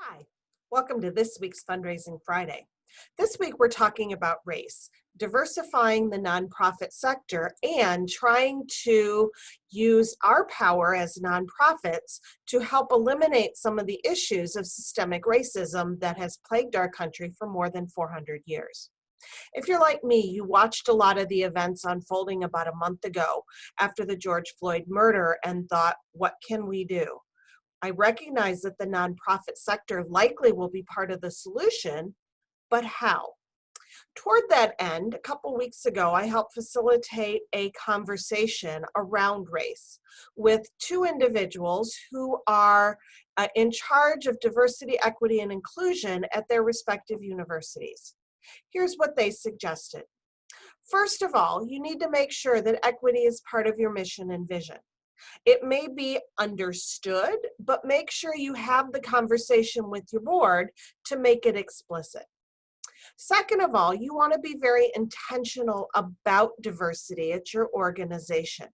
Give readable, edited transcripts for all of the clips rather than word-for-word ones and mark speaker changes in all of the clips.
Speaker 1: Hi, welcome to this week's Fundraising Friday. This week we're talking about race, diversifying the nonprofit sector, and trying to use our power as nonprofits to help eliminate some of the issues of systemic racism that has plagued our country for more than 400 years. If you're like me, you watched a lot of the events unfolding about a month ago after the George Floyd murder and thought, what can we do? I recognize that the nonprofit sector likely will be part of the solution, but how? Toward that end, a couple weeks ago, I helped facilitate a conversation around race with two individuals who are in charge of diversity, equity, and inclusion at their respective universities. Here's what they suggested. First of all, you need to make sure that equity is part of your mission and vision. It may be understood, but make sure you have the conversation with your board to make it explicit. Second of all, you want to be very intentional about diversity at your organization.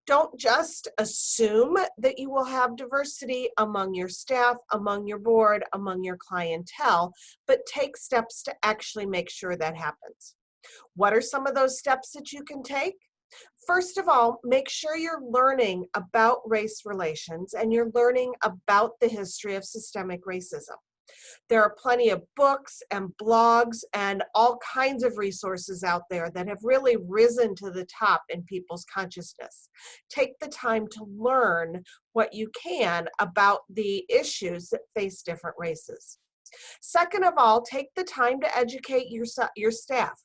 Speaker 1: Don't just assume that you will have diversity among your staff, among your board, among your clientele, but take steps to actually make sure that happens. What are some of those steps that you can take? First of all, make sure you're learning about race relations and you're learning about the history of systemic racism. There are plenty of books and blogs and all kinds of resources out there that have really risen to the top in people's consciousness. Take the time to learn what you can about the issues that face different races. Second of all, take the time to educate your staff.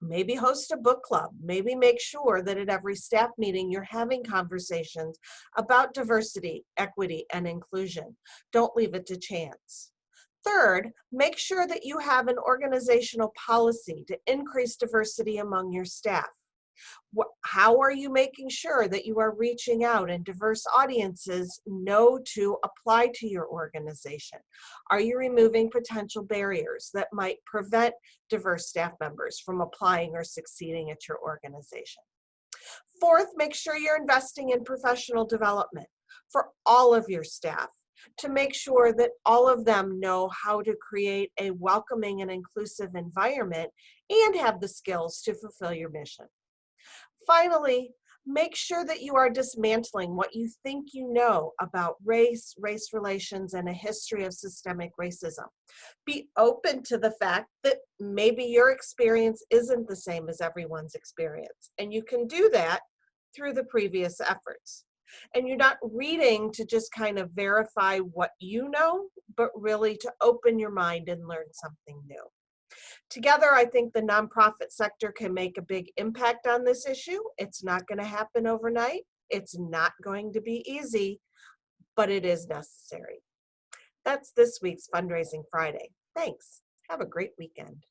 Speaker 1: Maybe host a book club. Maybe make sure that at every staff meeting you're having conversations about diversity, equity, and inclusion. Don't leave it to chance. Third, make sure that you have an organizational policy to increase diversity among your staff. How are you making sure that you are reaching out and diverse audiences know to apply to your organization? Are you removing potential barriers that might prevent diverse staff members from applying or succeeding at your organization? Fourth, make sure you're investing in professional development for all of your staff to make sure that all of them know how to create a welcoming and inclusive environment and have the skills to fulfill your mission. Finally, make sure that you are dismantling what you think you know about race, race relations, and a history of systemic racism. Be open to the fact that maybe your experience isn't the same as everyone's experience, and you can do that through the previous efforts. And you're not reading to just kind of verify what you know, but really to open your mind and learn something new. Together, I think the nonprofit sector can make a big impact on this issue. It's not going to happen overnight. It's not going to be easy, but it is necessary. That's this week's Fundraising Friday. Thanks. Have a great weekend.